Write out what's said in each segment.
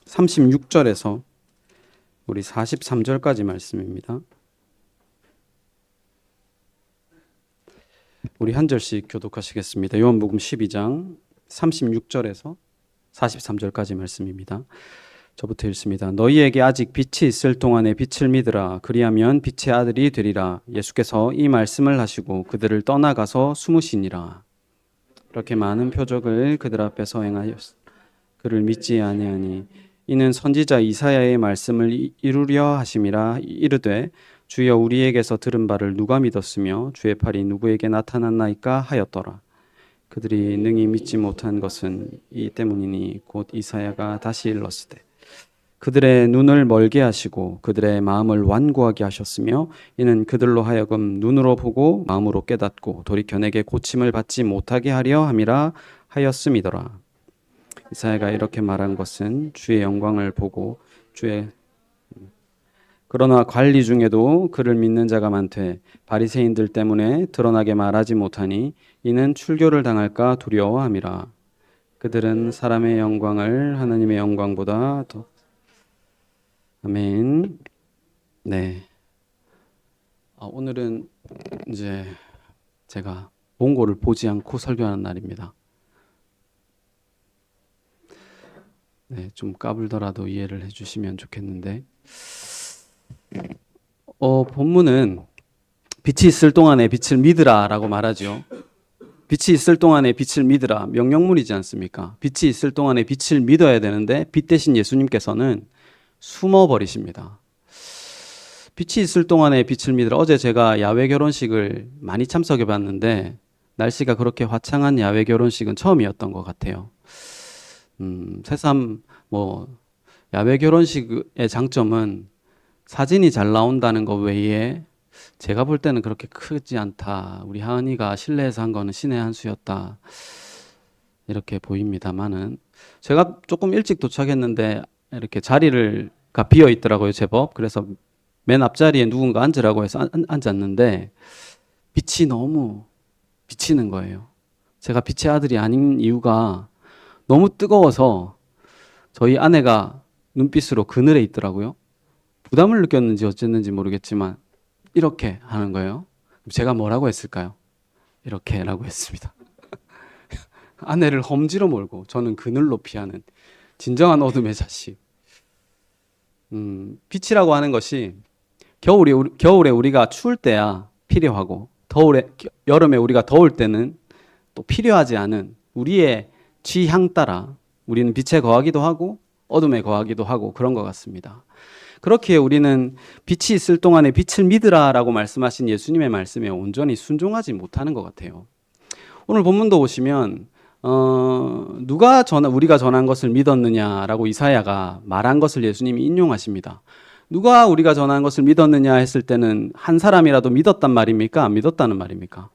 36절에서 우리 43절까지 말씀입니다. 우리 한 절씩 교독하시겠습니다. 요한복음 12장 36절에서 43절까지 말씀입니다. 저부터 읽습니다. 너희에게 아직 빛이 있을 동안에 빛을 믿으라. 그리하면 빛의 아들이 되리라. 예수께서 이 말씀을 하시고 그들을 떠나가서 숨으시니라. 이렇게 많은 표적을 그들 앞에서 행하였으나 그를 믿지 아니하니 이는 선지자 이사야의 말씀을 이루려 하심이라. 이르되 주여 우리에게서 들은 바를 누가 믿었으며 주의 팔이 누구에게 나타났나이까 하였더라. 그들이 능히 믿지 못한 것은 이 때문이니 곧 이사야가 다시 일렀으되 그들의 눈을 멀게 하시고 그들의 마음을 완고하게 하셨으며 이는 그들로 하여금 눈으로 보고 마음으로 깨닫고 돌이켜 내게 고침을 받지 못하게 하려 함이라 하였음이더라. 이사야가 이렇게 말한 것은 주의 영광을 보고 그러나 관리 중에도 그를 믿는 자가 많되 바리새인들 때문에 드러나게 말하지 못하니 이는 출교를 당할까 두려워함이라. 그들은 사람의 영광을 하나님의 영광보다 더 아멘. 네. 오늘은 이제 제가 본고를 보지 않고 설교하는 날입니다. 네, 좀 까불더라도 이해를 해주시면 좋겠는데, 본문은 빛이 있을 동안에 빛을 믿으라라고 말하죠. 빛이 있을 동안에 빛을 믿으라 명령문이지 않습니까? 빛이 있을 동안에 빛을 믿어야 되는데 빛 대신 예수님께서는 숨어버리십니다. 빛이 있을 동안에 빛을 믿으라. 어제 제가 야외 결혼식을 많이 참석해 봤는데 날씨가 그렇게 화창한 야외 결혼식은 처음이었던 것 같아요. 새삼 야외 결혼식의 장점은 사진이 잘 나온다는 것 외에 제가 볼 때는 그렇게 크지 않다. 우리 하은이가 실내에서 한 거는 신의 한 수였다. 이렇게 보입니다만은 제가 조금 일찍 도착했는데 이렇게 자리가 비어 있더라고요, 제법. 그래서 맨 앞자리에 누군가 앉으라고 해서 앉았는데 빛이 너무 비치는 거예요. 제가 빛의 아들이 아닌 이유가 너무 뜨거워서 저희 아내가 눈빛으로 그늘에 있더라고요. 부담을 느꼈는지 어쨌는지 모르겠지만 이렇게 하는 거예요. 제가 뭐라고 했을까요? 이렇게라고 했습니다. 아내를 험지로 몰고 저는 그늘로 피하는 진정한 어둠의 자식. 빛이라고 하는 것이 겨울에 우리가 추울 때야 필요하고 여름에 우리가 더울 때는 또 필요하지 않은 우리의 취향 따라 우리는 빛에 거하기도 하고 어둠에 거하기도 하고 그런 것 같습니다. 그렇게 우리는 빛이 있을 동안에 빛을 믿으라라고 말씀하신 예수님의 말씀에 온전히 순종하지 못하는 것 같아요. 오늘 본문도 보시면 누가 우리가 전한 것을 믿었느냐라고 이사야가 말한 것을 예수님이 인용하십니다. 누가 우리가 전한 것을 믿었느냐 했을 때는 한 사람이라도 믿었단 말입니까? 안 믿었다는 말입니까?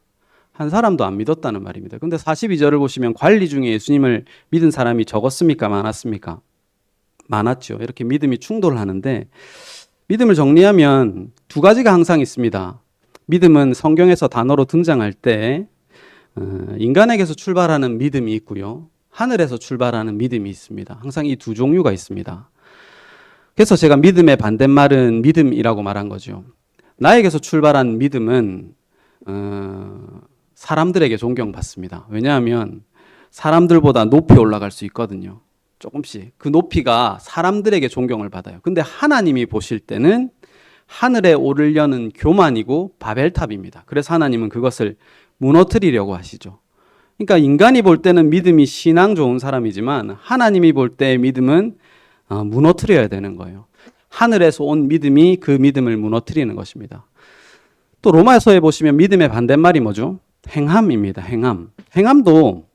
한 사람도 안 믿었다는 말입니다. 그런데 42절을 보시면 관리 중에 예수님을 믿은 사람이 적었습니까? 많았습니까? 많았죠. 이렇게 믿음이 충돌하는데 믿음을 정리하면 두 가지가 항상 있습니다. 믿음은 성경에서 단어로 등장할 때 인간에게서 출발하는 믿음이 있고요. 하늘에서 출발하는 믿음이 있습니다. 항상 이 두 종류가 있습니다. 그래서 제가 믿음의 반대말은 믿음이라고 말한 거죠. 나에게서 출발한 믿음은 사람들에게 존경받습니다. 왜냐하면 사람들보다 높이 올라갈 수 있거든요. 조금씩. 그 높이가 사람들에게 존경을 받아요. 근데 하나님이 보실 때는 하늘에 오르려는 교만이고 바벨탑입니다. 그래서 하나님은 그것을 무너뜨리려고 하시죠. 그러니까 인간이 볼 때는 믿음이 신앙 좋은 사람이지만 하나님이 볼 때의 믿음은 무너뜨려야 되는 거예요. 하늘에서 온 믿음이 그 믿음을 무너뜨리는 것입니다. 또 로마서에 보시면 믿음의 반대말이 뭐죠? 행함입니다. 행함도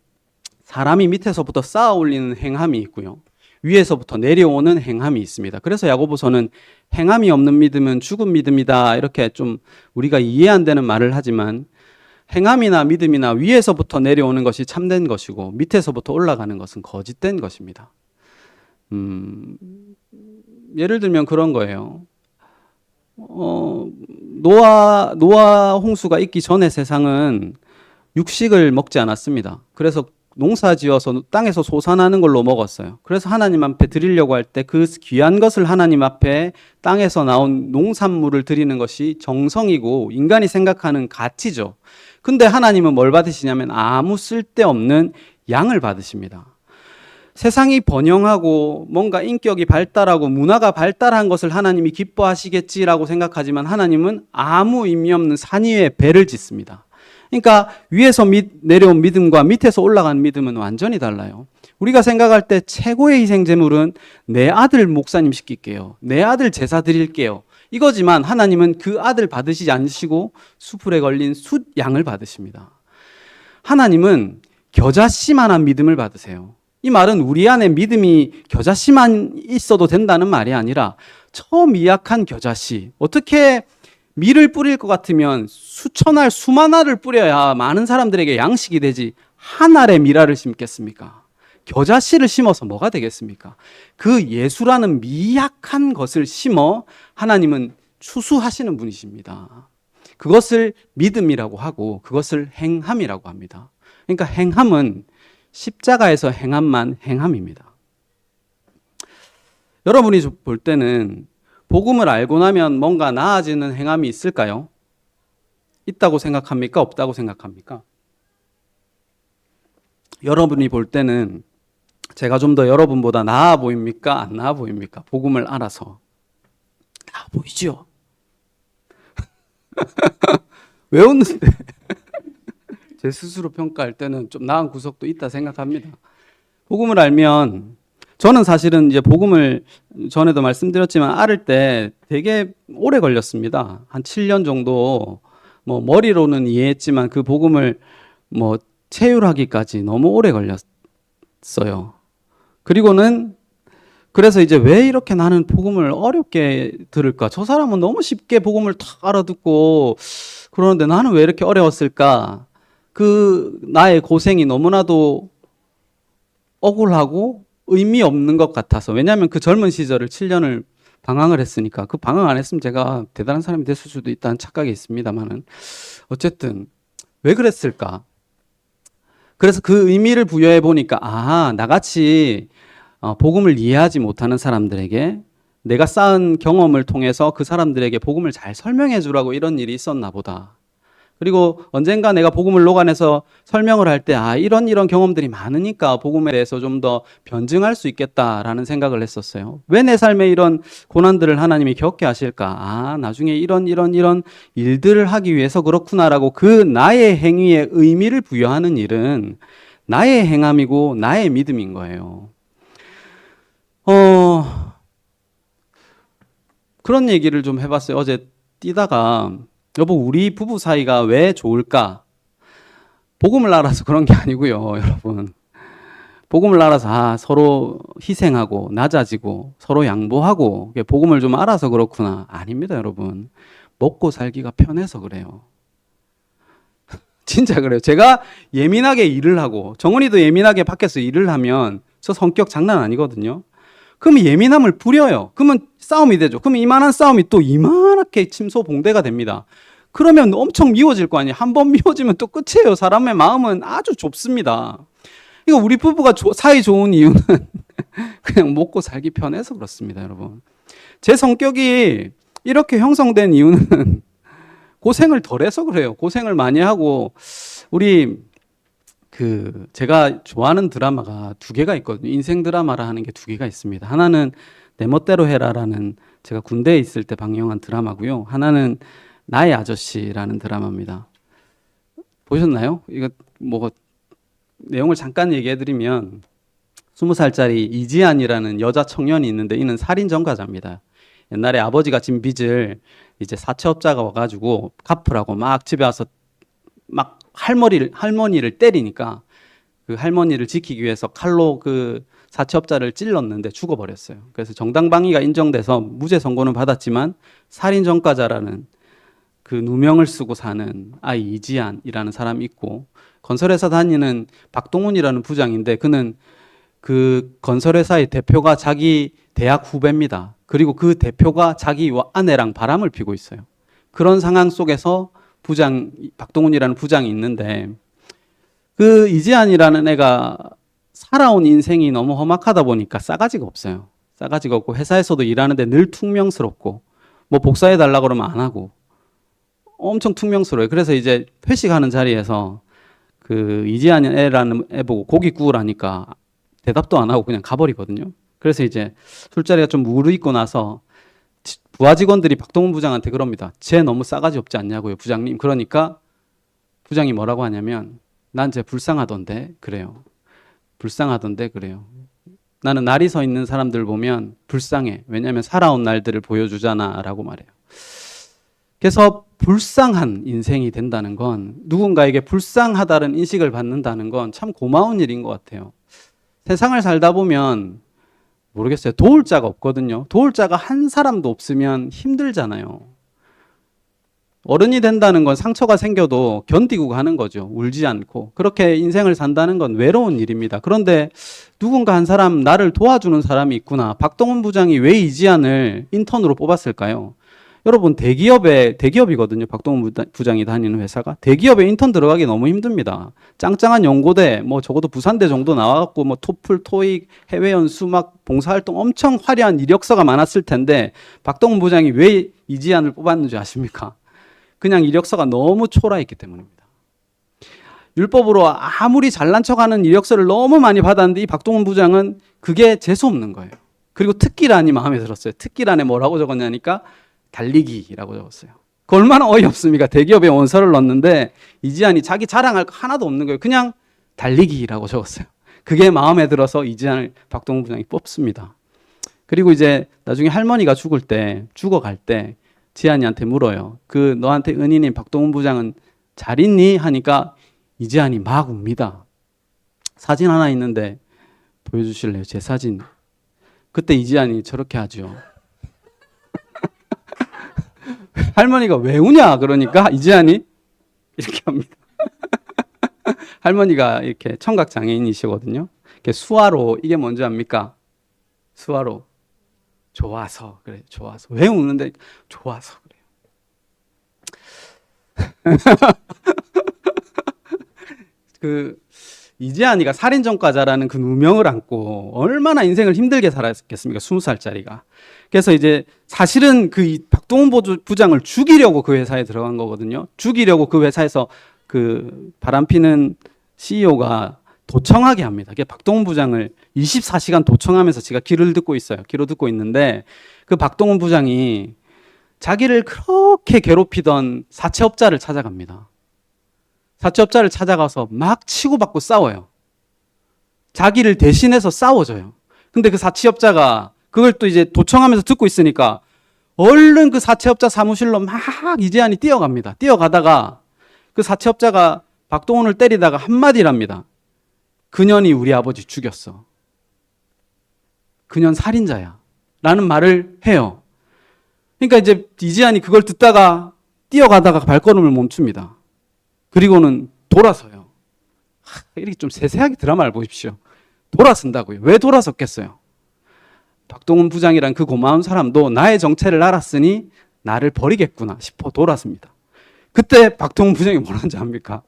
사람이 밑에서부터 쌓아 올리는 행함이 있고요. 위에서부터 내려오는 행함이 있습니다. 그래서 야고보서는 행함이 없는 믿음은 죽은 믿음이다. 이렇게 좀 우리가 이해 안 되는 말을 하지만 행함이나 믿음이나 위에서부터 내려오는 것이 참된 것이고 밑에서부터 올라가는 것은 거짓된 것입니다. 예를 들면 그런 거예요. 노아 홍수가 있기 전에 세상은 육식을 먹지 않았습니다. 그래서 농사지어서 땅에서 솟아나는 걸로 먹었어요. 그래서 하나님 앞에 드리려고 할 때 그 귀한 것을 하나님 앞에 땅에서 나온 농산물을 드리는 것이 정성이고 인간이 생각하는 가치죠. 근데 하나님은 뭘 받으시냐면 아무 쓸데없는 양을 받으십니다. 세상이 번영하고 뭔가 인격이 발달하고 문화가 발달한 것을 하나님이 기뻐하시겠지라고 생각하지만 하나님은 아무 의미 없는 산 위에 배를 짓습니다. 그러니까 위에서 내려온 믿음과 밑에서 올라간 믿음은 완전히 달라요. 우리가 생각할 때 최고의 희생 제물은 내 아들 목사님 시킬게요. 내 아들 제사 드릴게요. 이거지만 하나님은 그 아들 받으시지 않으시고 수풀에 걸린 숫 양을 받으십니다. 하나님은 겨자씨만한 믿음을 받으세요. 이 말은 우리 안에 믿음이 겨자씨만 있어도 된다는 말이 아니라 저 미약한 겨자씨, 어떻게 밀을 뿌릴 것 같으면 수천 알, 수만 알을 뿌려야 많은 사람들에게 양식이 되지 한 알의 밀알을 심겠습니까? 겨자씨를 심어서 뭐가 되겠습니까? 그 예수라는 미약한 것을 심어 하나님은 추수하시는 분이십니다. 그것을 믿음이라고 하고 그것을 행함이라고 합니다. 그러니까 행함은 십자가에서 행함만 행함입니다. 여러분이 볼 때는 복음을 알고 나면 뭔가 나아지는 행함이 있을까요? 있다고 생각합니까? 없다고 생각합니까? 여러분이 볼 때는 제가 좀 더 여러분보다 나아 보입니까? 안 나아 보입니까? 복음을 알아서. 나아 보이죠? 왜 웃는데? 제 스스로 평가할 때는 좀 나은 구석도 있다 생각합니다. 복음을 알면, 저는 사실은 이제 복음을 전에도 말씀드렸지만 알을 때 되게 오래 걸렸습니다. 한 7년 정도 뭐 머리로는 이해했지만 그 복음을 뭐 체휼하기까지 너무 오래 걸렸어요. 그리고는 그래서 이제 왜 이렇게 나는 복음을 어렵게 들을까? 저 사람은 너무 쉽게 복음을 탁 알아듣고 그러는데 나는 왜 이렇게 어려웠을까? 그 나의 고생이 너무나도 억울하고 의미 없는 것 같아서. 왜냐하면 그 젊은 시절을 7년을 방황을 했으니까. 그 방황 안 했으면 제가 대단한 사람이 됐을 수도 있다는 착각이 있습니다만은 어쨌든 왜 그랬을까? 그래서 그 의미를 부여해 보니까 나같이 복음을 이해하지 못하는 사람들에게 내가 쌓은 경험을 통해서 그 사람들에게 복음을 잘 설명해 주라고 이런 일이 있었나 보다. 그리고 언젠가 내가 복음을 녹아내서 설명을 할 때 이런 경험들이 많으니까 복음에 대해서 좀 더 변증할 수 있겠다라는 생각을 했었어요. 왜 내 삶에 이런 고난들을 하나님이 겪게 하실까? 나중에 이런 일들을 하기 위해서 그렇구나라고 그 나의 행위에 의미를 부여하는 일은 나의 행함이고 나의 믿음인 거예요. 그런 얘기를 좀 해봤어요. 어제 뛰다가 여보, 우리 부부 사이가 왜 좋을까? 복음을 알아서 그런 게 아니고요, 여러분. 복음을 알아서 서로 희생하고 낮아지고 서로 양보하고 복음을 좀 알아서 그렇구나. 아닙니다, 여러분. 먹고 살기가 편해서 그래요. 진짜 그래요. 제가 예민하게 일을 하고 정은이도 예민하게 밖에서 일을 하면 저 성격 장난 아니거든요. 그러면 예민함을 부려요. 그러면 싸움이 되죠. 그러면 이만한 싸움이 또 이만하게 침소봉대가 됩니다. 그러면 엄청 미워질 거 아니에요. 한 번 미워지면 또 끝이에요. 사람의 마음은 아주 좁습니다. 그러니까 우리 부부가 사이 좋은 이유는 그냥 먹고 살기 편해서 그렇습니다, 여러분. 제 성격이 이렇게 형성된 이유는 고생을 덜 해서 그래요. 고생을 많이 하고 우리 제가 좋아하는 드라마가 2개가 있거든요. 인생 드라마라 하는 게 2개가 있습니다. 하나는 내 멋대로 해라라는 제가 군대에 있을 때 방영한 드라마고요. 하나는 나의 아저씨라는 드라마입니다. 보셨나요? 이거 내용을 잠깐 얘기해드리면 20살짜리 이지안이라는 여자 청년이 있는데 이는 살인 전과자입니다. 옛날에 아버지가 진 빚을 이제 사채업자가 와가지고 갚으라고 막 집에 와서 막 할머니를 때리니까 그 할머니를 지키기 위해서 칼로 그 사채업자를 찔렀는데 죽어버렸어요. 그래서 정당방위가 인정돼서 무죄 선고는 받았지만 살인 전과자라는 그 누명을 쓰고 사는 아이 이지안이라는 사람이 있고, 건설회사 다니는 박동훈이라는 부장인데 그는 그 건설회사의 대표가 자기 대학 후배입니다. 그리고 그 대표가 자기 아내랑 바람을 피고 있어요. 그런 상황 속에서 박동훈이라는 부장이 있는데 그 이지안이라는 애가 살아온 인생이 너무 험악하다 보니까 싸가지가 없어요. 싸가지가 없고 회사에서도 일하는데 늘 퉁명스럽고 뭐 복사해달라고 그러면 안 하고 엄청 퉁명스러워요. 그래서 이제 회식하는 자리에서 그 이지안 애라는 애 보고 고기 구우라니까 대답도 안 하고 그냥 가버리거든요. 그래서 이제 술자리가 좀 무르익고 나서 부하 직원들이 박동훈 부장한테 그럽니다. 쟤 너무 싸가지 없지 않냐고요, 부장님. 그러니까 부장이 뭐라고 하냐면 난 쟤 불쌍하던데 그래요. 불쌍하던데 그래요. 나는 날이 서 있는 사람들 보면 불쌍해. 왜냐하면 살아온 날들을 보여주잖아 라고 말해요. 그래서 불쌍한 인생이 된다는 건, 누군가에게 불쌍하다는 인식을 받는다는 건 참 고마운 일인 것 같아요. 세상을 살다 보면 모르겠어요. 도울 자가 없거든요. 도울 자가 한 사람도 없으면 힘들잖아요. 어른이 된다는 건 상처가 생겨도 견디고 가는 거죠. 울지 않고. 그렇게 인생을 산다는 건 외로운 일입니다. 그런데 누군가 한 사람, 나를 도와주는 사람이 있구나. 박동훈 부장이 왜 이지안을 인턴으로 뽑았을까요? 여러분, 대기업이거든요. 박동훈 부장이 다니는 회사가. 대기업에 인턴 들어가기 너무 힘듭니다. 짱짱한 연고대, 뭐 적어도 부산대 정도 나와갖고 뭐 토플, 토익, 해외 연수 막 봉사활동 엄청 화려한 이력서가 많았을 텐데 박동훈 부장이 왜 이지안을 뽑았는지 아십니까? 그냥 이력서가 너무 초라했기 때문입니다. 율법으로 아무리 잘난 척하는 이력서를 너무 많이 받았는데 이 박동훈 부장은 그게 재수없는 거예요. 그리고 특기란이 마음에 들었어요. 특기란에 뭐라고 적었냐니까 달리기라고 적었어요. 그 얼마나 어이없습니까? 대기업에 원서를 넣었는데 이지안이 자기 자랑할 거 하나도 없는 거예요. 그냥 달리기라고 적었어요. 그게 마음에 들어서 이지안을 박동훈 부장이 뽑습니다. 그리고 이제 나중에 할머니가 죽어갈 때 지안이한테 물어요. 그 너한테 은인인 박동훈 부장은 잘 있니? 하니까 이지안이 막 웁니다. 사진 하나 있는데 보여주실래요? 제 사진. 그때 이지안이 저렇게 하죠. 할머니가 왜 우냐? 그러니까 이지안이 이렇게 합니다. 할머니가 이렇게 청각 장애인이시거든요. 수화로, 이게 뭔지 압니까? 수화로. 좋아서 그래요. 좋아서. 왜 우는데? 좋아서 그래요. 그 이지안이가 살인전과자라는 그 누명을 안고 얼마나 인생을 힘들게 살았겠습니까? 20살짜리가. 그래서 이제 사실은 그 박동훈 부장을 죽이려고 그 회사에 들어간 거거든요. 죽이려고 그 회사에서 그 바람피는 CEO가 도청하게 합니다. 박동훈 부장을 24시간 도청하면서 제가 귀를 듣고 있어요. 귀로 듣고 있는데 그 박동훈 부장이 자기를 그렇게 괴롭히던 사채업자를 찾아갑니다. 사채업자를 찾아가서 막 치고받고 싸워요. 자기를 대신해서 싸워줘요. 근데 그 사채업자가 그걸 또 이제 도청하면서 듣고 있으니까 얼른 그 사채업자 사무실로 막 이지안이 뛰어갑니다. 뛰어가다가 그 사채업자가 박동훈을 때리다가 한마디를 합니다. 그년이 우리 아버지 죽였어. 그년 살인자야. 라는 말을 해요. 그러니까 이제 이지안이 그걸 듣다가 뛰어가다가 발걸음을 멈춥니다. 그리고는 돌아서요. 이렇게 좀 세세하게 드라마를 보십시오. 돌아선다고요. 왜 돌아섰겠어요? 박동훈 부장이란 그 고마운 사람도 나의 정체를 알았으니 나를 버리겠구나 싶어 돌아섭니다. 그때 박동훈 부장이 뭐라는지 압니까?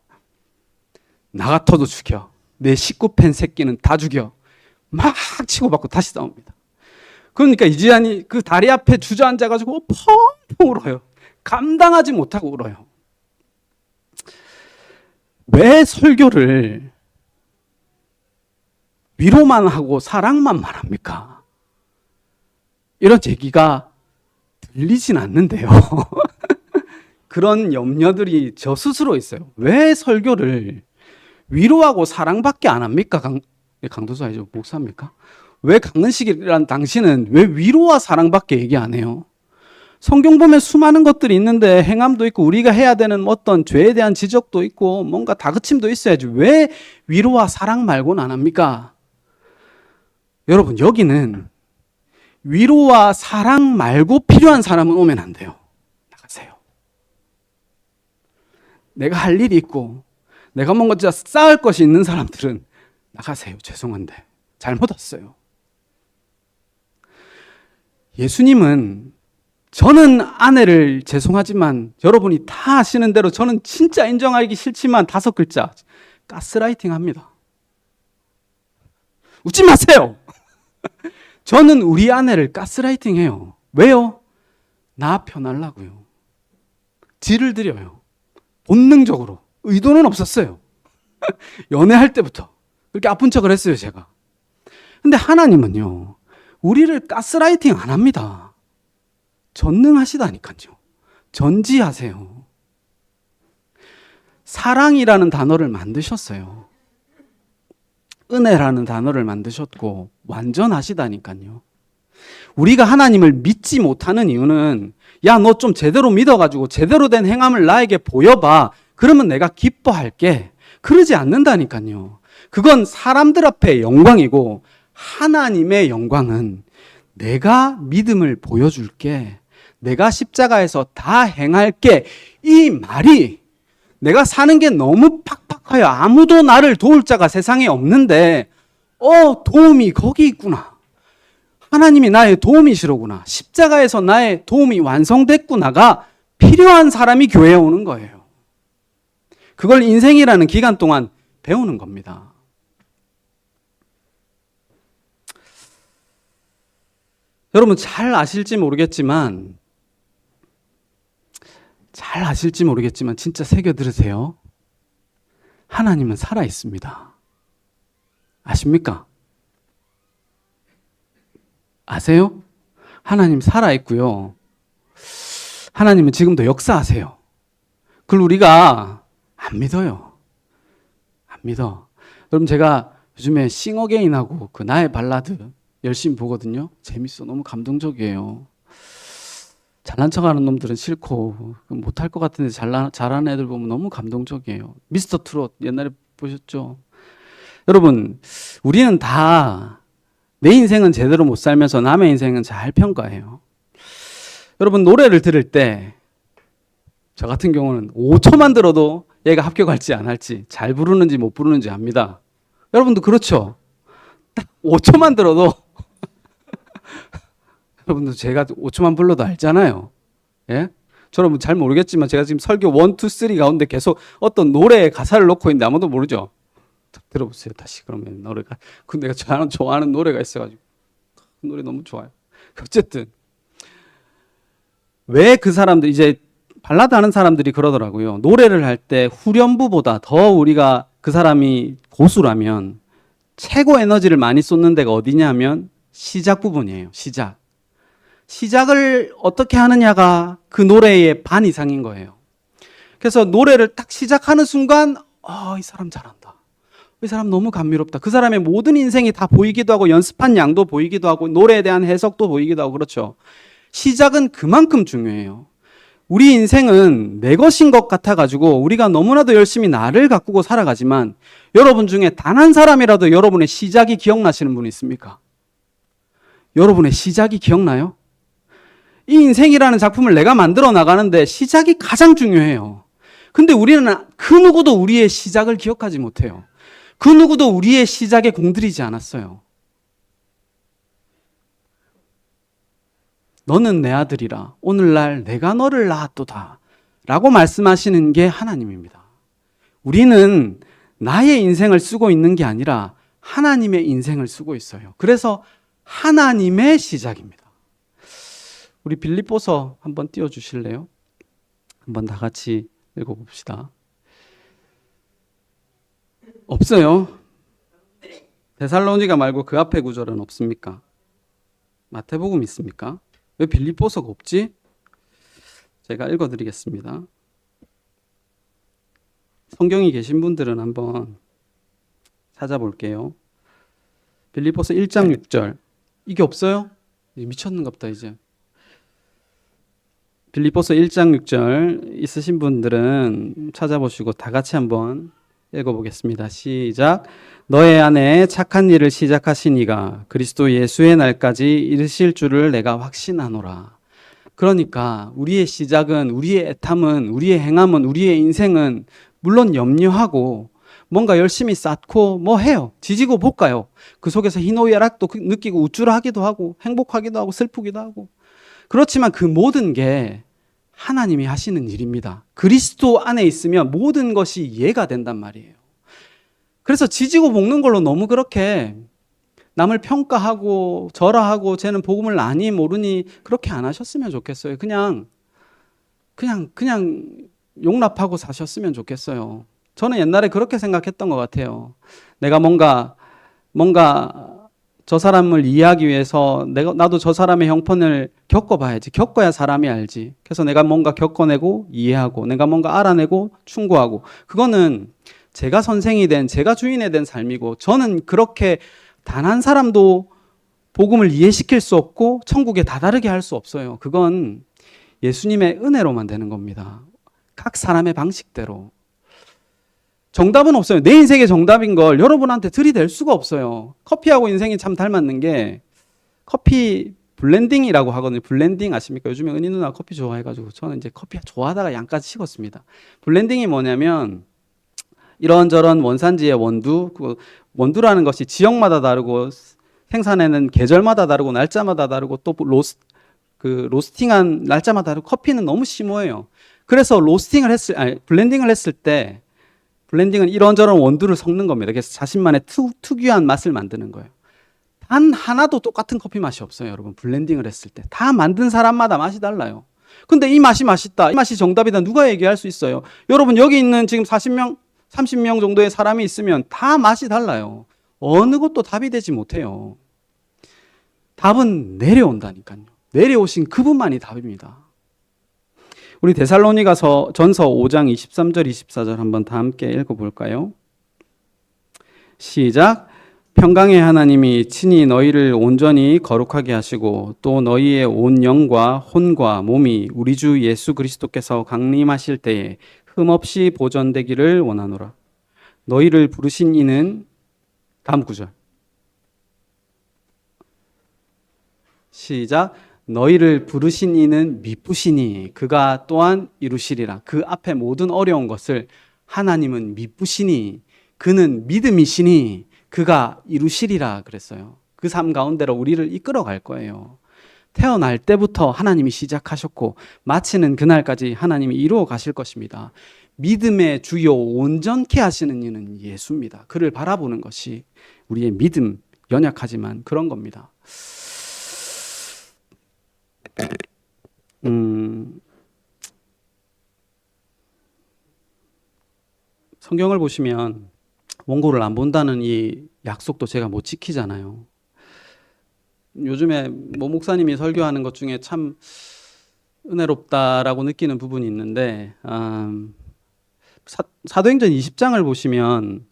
나 같아도 죽여. 내 식구 팬 새끼는 다 죽여. 막 치고받고 다시 싸웁니다. 그러니까 이지안이 그 다리 앞에 주저앉아가지고 펑펑 울어요. 감당하지 못하고 울어요. 왜 설교를 위로만 하고 사랑만 말합니까? 이런 제기가 들리진 않는데요. 그런 염려들이 저 스스로 있어요. 왜 설교를 위로하고 사랑밖에 안 합니까? 강도사 아니죠? 목사입니까? 왜 강은식이란 당신은 왜 위로와 사랑밖에 얘기 안 해요? 성경 보면 수많은 것들이 있는데 행함도 있고 우리가 해야 되는 어떤 죄에 대한 지적도 있고 뭔가 다그침도 있어야지 왜 위로와 사랑 말고는 안 합니까? 여러분, 여기는 위로와 사랑 말고 필요한 사람은 오면 안 돼요. 나가세요. 내가 할 일이 있고 내가 뭔가 진짜 쌓을 것이 있는 사람들은 나가세요. 죄송한데 잘못 왔어요. 예수님은 저는 아내를 죄송하지만 여러분이 다 아시는 대로 저는 진짜 인정하기 싫지만 5글자 가스라이팅 합니다. 웃지 마세요. 저는 우리 아내를 가스라이팅 해요. 왜요? 나 편하려고요. 질을 드려요. 본능적으로. 의도는 없었어요. 연애할 때부터 그렇게 아픈 척을 했어요, 제가. 근데 하나님은요, 우리를 가스라이팅 안 합니다. 전능하시다니까요. 전지하세요. 사랑이라는 단어를 만드셨어요. 은혜라는 단어를 만드셨고 완전하시다니까요. 우리가 하나님을 믿지 못하는 이유는 야, 너 좀 제대로 믿어가지고 제대로 된 행함을 나에게 보여봐. 그러면 내가 기뻐할게. 그러지 않는다니까요. 그건 사람들 앞에 영광이고 하나님의 영광은 내가 믿음을 보여줄게. 내가 십자가에서 다 행할게. 이 말이 내가 사는 게 너무 팍팍하여 아무도 나를 도울 자가 세상에 없는데 도움이 거기 있구나. 하나님이 나의 도움이시로구나. 십자가에서 나의 도움이 완성됐구나가 필요한 사람이 교회에 오는 거예요. 그걸 인생이라는 기간 동안 배우는 겁니다. 여러분 잘 아실지 모르겠지만 진짜 새겨 들으세요. 하나님은 살아 있습니다. 아십니까? 아세요? 하나님 살아 있고요. 하나님은 지금도 역사하세요. 그걸 우리가 안 믿어요. 안 믿어. 여러분 제가 요즘에 싱어게인하고 그 나의 발라드 열심히 보거든요. 재밌어. 너무 감동적이에요. 잘난 척하는 놈들은 싫고 못할 것 같은데 잘하는 애들 보면 너무 감동적이에요. 미스터 트롯 옛날에 보셨죠? 여러분 우리는 다 내 인생은 제대로 못 살면서 남의 인생은 잘 평가해요. 여러분 노래를 들을 때 저 같은 경우는 5초만 들어도 얘가 합격할지 안 할지 잘 부르는지 못 부르는지 압니다. 여러분도 그렇죠? 딱 5초만 들어도 여러분도 제가 5초만 불러도 알잖아요. 예? 저는 잘 모르겠지만 제가 지금 설교 1, 2, 3 가운데 계속 어떤 노래의 가사를 넣고 있는데 아무도 모르죠? 들어보세요. 다시 그러면 노래가. 그 내가 좋아하는 노래가 있어가지고 그 노래 너무 좋아요. 어쨌든 왜 그 사람들 이제 발라드 하는 사람들이 그러더라고요. 노래를 할 때 후렴부보다 더 우리가 그 사람이 고수라면 최고 에너지를 많이 쏟는 데가 어디냐면 시작 부분이에요. 시작을 어떻게 하느냐가 그 노래의 반 이상인 거예요. 그래서 노래를 딱 시작하는 순간 이 사람 잘한다. 이 사람 너무 감미롭다. 그 사람의 모든 인생이 다 보이기도 하고 연습한 양도 보이기도 하고 노래에 대한 해석도 보이기도 하고 그렇죠. 시작은 그만큼 중요해요. 우리 인생은 내 것인 것 같아가지고 우리가 너무나도 열심히 나를 가꾸고 살아가지만 여러분 중에 단 한 사람이라도 여러분의 시작이 기억나시는 분이 있습니까? 여러분의 시작이 기억나요? 이 인생이라는 작품을 내가 만들어 나가는데 시작이 가장 중요해요. 근데 우리는 그 누구도 우리의 시작을 기억하지 못해요. 그 누구도 우리의 시작에 공들이지 않았어요. 너는 내 아들이라 오늘날 내가 너를 낳았도다 라고 말씀하시는 게 하나님입니다. 우리는 나의 인생을 쓰고 있는 게 아니라 하나님의 인생을 쓰고 있어요. 그래서 하나님의 시작입니다. 우리 빌립보서 한번 띄워주실래요? 한번 다 같이 읽어봅시다. 없어요. 데살로니가 말고 그 앞에 구절은 없습니까? 마태복음 있습니까? 왜 빌립보서가 없지? 제가 읽어드리겠습니다. 성경이 계신 분들은 한번 찾아볼게요. 빌립보서 1장 6절. 이게 없어요? 미쳤는갑다 이제. 빌립보서 1장 6절 있으신 분들은 찾아보시고 다 같이 한번 읽어보겠습니다. 시작. 너의 안에 착한 일을 시작하신 이가 그리스도 예수의 날까지 이르실 줄을 내가 확신하노라. 그러니까 우리의 시작은, 우리의 애탐은, 우리의 행함은, 우리의 인생은 물론 염려하고 뭔가 열심히 쌓고 뭐 해요. 지지고 볶아요. 그 속에서 희노애락도 느끼고 우쭐하기도 하고 행복하기도 하고 슬프기도 하고. 그렇지만 그 모든 게 하나님이 하시는 일입니다. 그리스도 안에 있으면 모든 것이 이해가 된단 말이에요. 그래서 지지고 볶는 걸로 너무 그렇게 남을 평가하고 절하하고 쟤는 복음을 아니 모르니 그렇게 안 하셨으면 좋겠어요. 그냥 용납하고 사셨으면 좋겠어요. 저는 옛날에 그렇게 생각했던 것 같아요. 내가 뭔가 저 사람을 이해하기 위해서 나도 저 사람의 형편을 겪어봐야지. 겪어야 사람이 알지. 그래서 내가 뭔가 겪어내고 이해하고 내가 뭔가 알아내고 충고하고, 그거는 제가 선생이 된, 제가 주인이 된 삶이고, 저는 그렇게 단 한 사람도 복음을 이해시킬 수 없고 천국에 다다르게 할 수 없어요. 그건 예수님의 은혜로만 되는 겁니다. 각 사람의 방식대로. 정답은 없어요. 내 인생의 정답인 걸 여러분한테 들이댈 수가 없어요. 커피하고 인생이 참 닮았는 게, 커피 블렌딩이라고 하거든요. 블렌딩 아십니까? 요즘에 은희 누나 커피 좋아해가지고 저는 이제 커피 좋아하다가 양까지 식었습니다. 블렌딩이 뭐냐면 이런저런 원산지의 원두라는 것이 지역마다 다르고 생산에는 계절마다 다르고 날짜마다 다르고 또 로스팅한 날짜마다 다르고, 커피는 너무 심오해요. 그래서 블렌딩을 했을 때, 블렌딩은 이런저런 원두를 섞는 겁니다. 그래서 자신만의 특유한 맛을 만드는 거예요. 단 하나도 똑같은 커피 맛이 없어요, 여러분. 블렌딩을 했을 때 다 만든 사람마다 맛이 달라요. 근데 이 맛이 맛있다, 이 맛이 정답이다, 누가 얘기할 수 있어요? 여러분, 여기 있는 지금 40명 30명 정도의 사람이 있으면 다 맛이 달라요. 어느 것도 답이 되지 못해요. 답은 내려온다니까요. 내려오신 그분만이 답입니다. 우리 데살로니가서 전서 5장 23절 24절 한번 다 함께 읽어볼까요? 시작. 평강의 하나님이 친히 너희를 온전히 거룩하게 하시고 또 너희의 온 영과 혼과 몸이 우리 주 예수 그리스도께서 강림하실 때에 흠없이 보존되기를 원하노라. 너희를 부르신 이는, 다음 구절 시작. 너희를 부르신 이는 미쁘시니 그가 또한 이루시리라. 그 앞에 모든 어려운 것을 하나님은 미쁘시니 그는 믿음이시니 그가 이루시리라 그랬어요. 그 삶 가운데로 우리를 이끌어 갈 거예요. 태어날 때부터 하나님이 시작하셨고 마치는 그날까지 하나님이 이루어 가실 것입니다. 믿음의 주요 온전케 하시는 이는 예수입니다. 그를 바라보는 것이 우리의 믿음, 연약하지만 그런 겁니다. 성경을 보시면 원고를 안 본다는 이 약속도 제가 못 지키잖아요. 요즘에 목사님이 설교하는 것 중에 참 은혜롭다라고 느끼는 부분이 있는데, 사도행전 20장을 보시면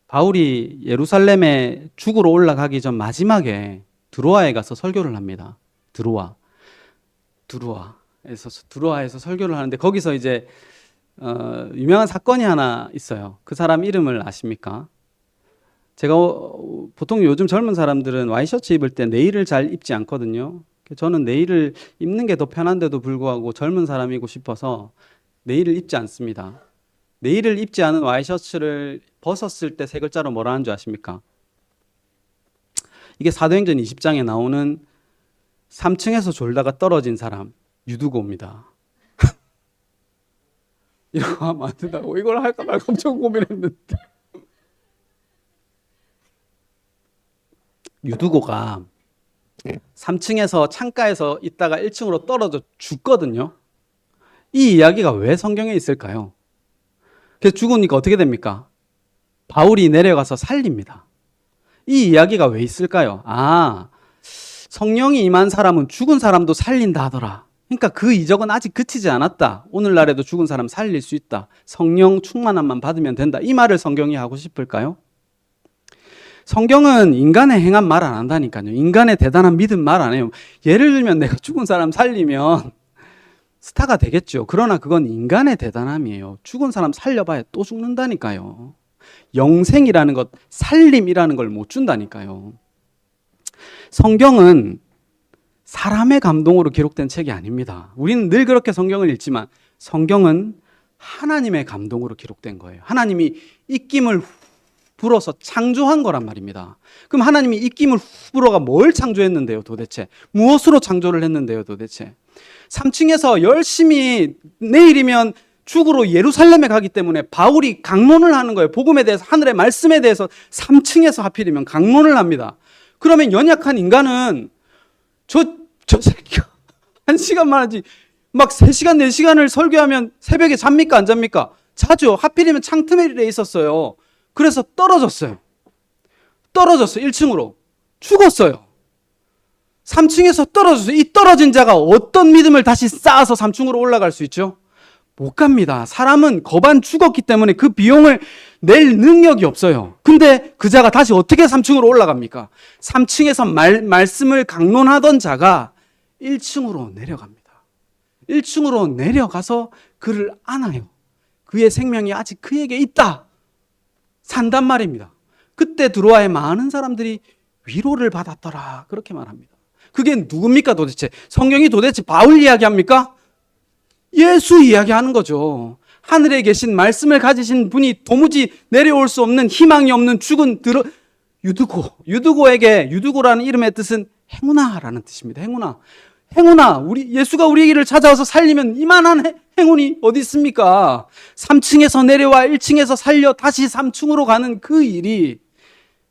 바울이 예루살렘에 죽으러 올라가기 전 마지막에 드로아에 가서 설교를 합니다. 드로아에서 설교를 하는데 거기서 이제 유명한 사건이 하나 있어요. 그 사람 이름을 아십니까? 제가 보통 요즘 젊은 사람들은 와이셔츠 입을 때 네일을 잘 입지 않거든요. 저는 네일을 입는 게 더 편한데도 불구하고 젊은 사람이고 싶어서 네일을 입지 않습니다. 네일을 입지 않은 와이셔츠를 벗었을 때 세 글자로 뭐라 하는 줄 아십니까? 이게 사도행전 20장에 나오는 3층에서 졸다가 떨어진 사람 유두고입니다. 이거 하면 안 된다고, 이걸 할까 말까 엄청 고민했는데 유두고가 3층에서 창가에서 있다가 1층으로 떨어져 죽거든요. 이 이야기가 왜 성경에 있을까요? 그래서 죽으니까 어떻게 됩니까? 바울이 내려가서 살립니다. 이 이야기가 왜 있을까요? 성령이 임한 사람은 죽은 사람도 살린다 하더라. 그러니까 그 이적은 아직 그치지 않았다. 오늘날에도 죽은 사람 살릴 수 있다. 성령 충만함만 받으면 된다. 이 말을 성경이 하고 싶을까요? 성경은 인간의 행한 말 안 한다니까요. 인간의 대단한 믿음 말 안 해요. 예를 들면 내가 죽은 사람 살리면 스타가 되겠죠. 그러나 그건 인간의 대단함이에요. 죽은 사람 살려봐야 또 죽는다니까요. 영생이라는 것, 살림이라는 걸 못 준다니까요. 성경은 사람의 감동으로 기록된 책이 아닙니다. 우리는 늘 그렇게 성경을 읽지만 성경은 하나님의 감동으로 기록된 거예요. 하나님이 입김을 불어서 창조한 거란 말입니다. 그럼 하나님이 입김을 불어가 뭘 창조했는데요, 도대체? 무엇으로 창조를 했는데요, 도대체? 3층에서 열심히 내일이면 죽으러 예루살렘에 가기 때문에 바울이 강론을 하는 거예요. 복음에 대해서, 하늘의 말씀에 대해서 3층에서 하필이면 강론을 합니다. 그러면 연약한 인간은 저 새끼가 1시간만 하지 막 3시간, 4시간을 설교하면 새벽에 잡니까? 안 잡니까? 자죠. 하필이면 창트멜에 있었어요. 그래서 떨어졌어요. 1층으로. 죽었어요. 3층에서 떨어졌어요. 이 떨어진 자가 어떤 믿음을 다시 쌓아서 3층으로 올라갈 수 있죠? 못 갑니다. 사람은 거반 죽었기 때문에 그 비용을 낼 능력이 없어요. 근데 그 자가 다시 어떻게 3층으로 올라갑니까? 3층에서 말씀을 강론하던 자가 1층으로 내려갑니다. 1층으로 내려가서 그를 안아요. 그의 생명이 아직 그에게 있다. 산단 말입니다. 그때 들어와야 많은 사람들이 위로를 받았더라. 그렇게 말합니다. 그게 누굽니까 도대체? 성경이 도대체 바울 이야기합니까? 예수 이야기하는 거죠. 하늘에 계신 말씀을 가지신 분이 도무지 내려올 수 없는 희망이 없는 죽은 유두고라는 이름의 뜻은 행운아라는 뜻입니다. 행운아, 예수가 우리 길을 찾아와서 살리면 이만한 행운이 어디 있습니까? 3층에서 내려와 1층에서 살려 다시 3층으로 가는 그 일이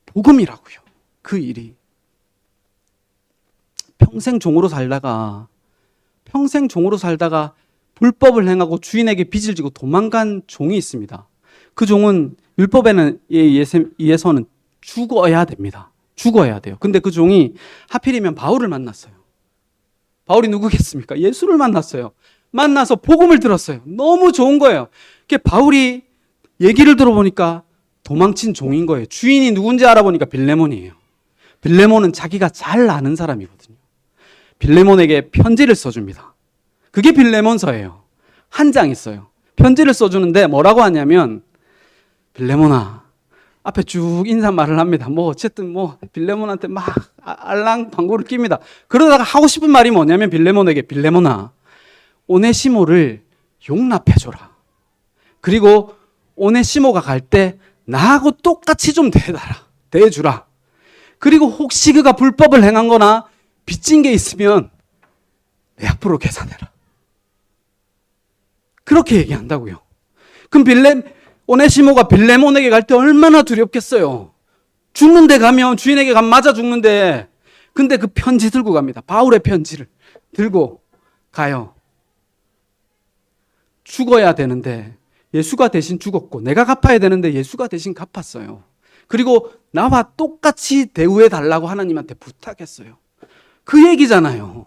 복음이라고요. 그 일이. 평생 종으로 살다가 불법을 행하고 주인에게 빚을 지고 도망간 종이 있습니다. 그 종은 율법에는 의해서는 죽어야 됩니다. 죽어야 돼요. 근데 그 종이 하필이면 바울을 만났어요. 바울이 누구겠습니까? 예수를 만났어요. 만나서 복음을 들었어요. 너무 좋은 거예요. 바울이 얘기를 들어보니까 도망친 종인 거예요. 주인이 누군지 알아보니까 빌레몬이에요. 빌레몬은 자기가 잘 아는 사람이거든요. 빌레몬에게 편지를 써줍니다. 그게 빌레몬서예요. 한 장 있어요. 편지를 써주는데 뭐라고 하냐면, 빌레몬아, 앞에 쭉 인사말을 합니다. 어쨌든 빌레몬한테 막 알랑방구를 낍니다. 그러다가 하고 싶은 말이 뭐냐면 빌레몬에게, 빌레몬아, 오네시모를 용납해줘라. 그리고 오네시모가 갈 때 나하고 똑같이 좀 대해주라. 그리고 혹시 그가 불법을 행한 거나 빚진 게 있으면 내 앞으로 계산해라. 그렇게 얘기한다고요. 그럼 오네시모가 빌레몬에게 갈 때 얼마나 두렵겠어요. 죽는데 가면 주인에게 가면 맞아 죽는데, 근데 그 편지 들고 갑니다. 바울의 편지를 들고 가요. 죽어야 되는데 예수가 대신 죽었고, 내가 갚아야 되는데 예수가 대신 갚았어요. 그리고 나와 똑같이 대우해 달라고 하나님한테 부탁했어요. 그 얘기잖아요.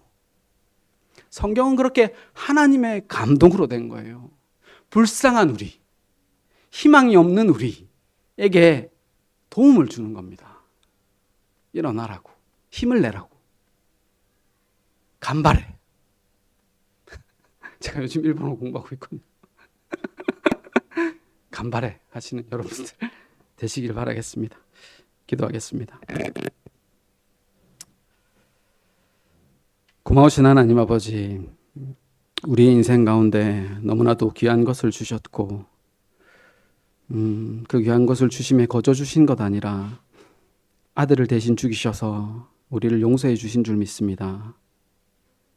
성경은 그렇게 하나님의 감동으로 된 거예요. 불쌍한 우리, 희망이 없는 우리에게 도움을 주는 겁니다. 일어나라고, 힘을 내라고, 간발해. 제가 요즘 일본어 공부하고 있거든요. 간발해 하시는 여러분들 되시길 바라겠습니다. 기도하겠습니다. 고마우신 하나님 아버지, 우리의 인생 가운데 너무나도 귀한 것을 주셨고, 그 귀한 것을 주심에 거저 주신 것 아니라 아들을 대신 죽이셔서 우리를 용서해 주신 줄 믿습니다.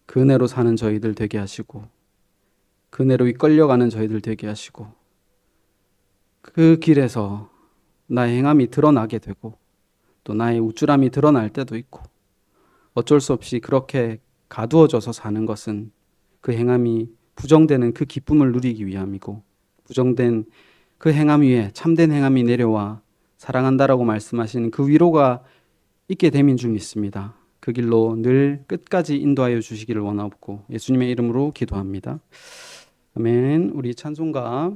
그 은혜로 사는 저희들 되게 하시고, 그 은혜로 이끌려가는 저희들 되게 하시고, 그 길에서 나의 행함이 드러나게 되고 또 나의 우쭐함이 드러날 때도 있고, 어쩔 수 없이 그렇게 가두어져서 사는 것은 그 행함이 부정되는 그 기쁨을 누리기 위함이고, 부정된 그 행함 위에 참된 행함이 내려와 사랑한다라고 말씀하시는 그 위로가 있게 됨인 줄 믿습니다. 그 길로 늘 끝까지 인도하여 주시기를 원하옵고 예수님의 이름으로 기도합니다. 아멘. 우리 찬송가